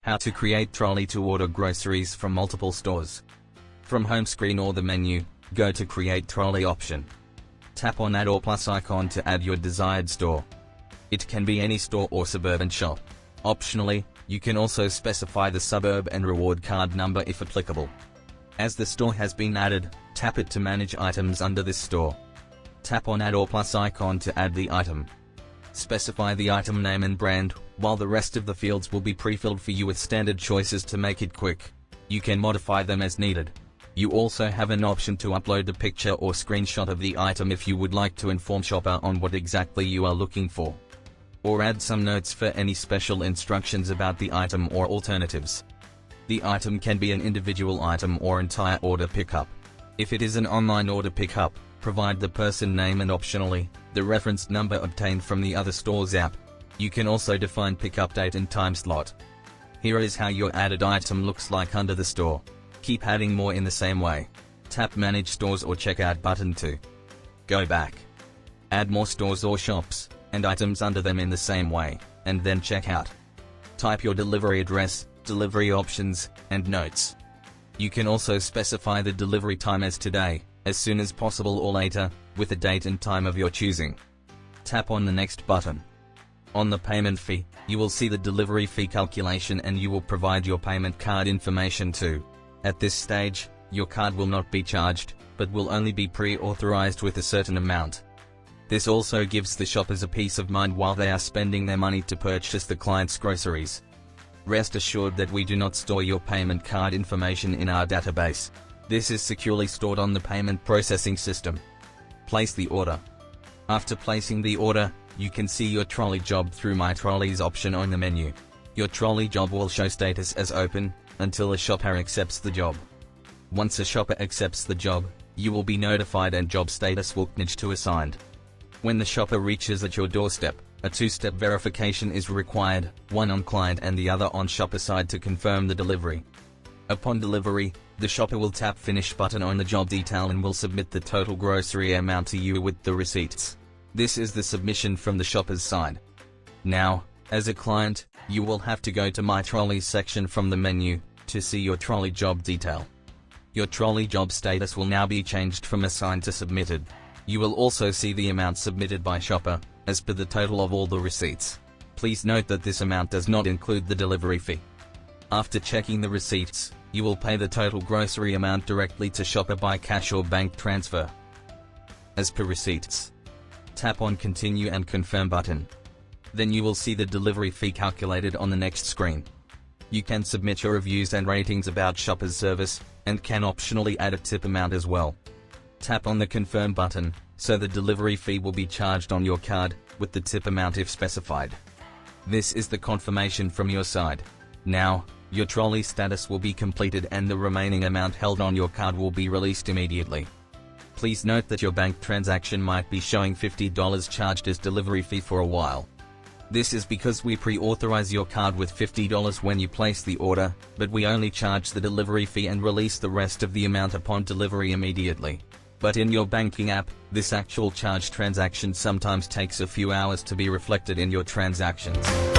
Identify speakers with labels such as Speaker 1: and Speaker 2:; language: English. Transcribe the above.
Speaker 1: How to create TROLLi to order groceries from multiple stores. From home screen or the menu, go to Create TROLLi option. Tap on Add or plus icon to add your desired store. It can be any store or suburban shop. Optionally, you can also specify the suburb and reward card number if applicable. As the store has been added, tap it to manage items under this store. Tap on Add or plus icon to add the item. Specify the item name and brand, while the rest of the fields will be pre-filled for you with standard choices to make it quick. You can modify them as needed. You also have an option to upload a picture or screenshot of the item if you would like to inform shopper on what exactly you are looking for. Or add some notes for any special instructions about the item or alternatives. The item can be an individual item or entire order pickup. If it is an online order pickup, provide the person name and optionally, the reference number obtained from the other store's app. You can also define pickup date and time slot. Here is how your added item looks like under the store. Keep adding more in the same way. Tap Manage Stores or Checkout button to go back. Add more stores or shops, and items under them in the same way, and then check out. Type your delivery address, delivery options, and notes. You can also specify the delivery time as today, as soon as possible or later, with a date and time of your choosing. Tap on the Next button. On the payment fee, you will see the delivery fee calculation and you will provide your payment card information too. At this stage, your card will not be charged, but will only be pre-authorized with a certain amount. This also gives the shoppers a peace of mind while they are spending their money to purchase the client's groceries. Rest assured that we do not store your payment card information in our database. This is securely stored on the payment processing system. Place the order. After placing the order, you can see your TROLLi job through My TROLLi's option on the menu. Your TROLLi job will show status as open, until a shopper accepts the job. Once a shopper accepts the job, you will be notified and job status will change to assigned. When the shopper reaches at your doorstep, a two-step verification is required, one on client and the other on shopper side to confirm the delivery. Upon delivery, the shopper will tap Finish button on the job detail and will submit the total grocery amount to you with the receipts. This is the submission from the shopper's side. Now, as a client, you will have to go to My TROLLi section from the menu, to see your TROLLi job detail. Your TROLLi job status will now be changed from assigned to submitted. You will also see the amount submitted by shopper, as per the total of all the receipts. Please note that this amount does not include the delivery fee. After checking the receipts, you will pay the total grocery amount directly to shopper by cash or bank transfer. As per receipts, tap on Continue and Confirm button. Then you will see the delivery fee calculated on the next screen. You can submit your reviews and ratings about shopper's service, and can optionally add a tip amount as well. Tap on the Confirm button, so the delivery fee will be charged on your card, with the tip amount if specified. This is the confirmation from your side. Now, your TROLLi status will be completed and the remaining amount held on your card will be released immediately. Please note that your bank transaction might be showing $50 charged as delivery fee for a while. This is because we pre-authorize your card with $50 when you place the order, but we only charge the delivery fee and release the rest of the amount upon delivery immediately. But in your banking app, this actual charge transaction sometimes takes a few hours to be reflected in your transactions.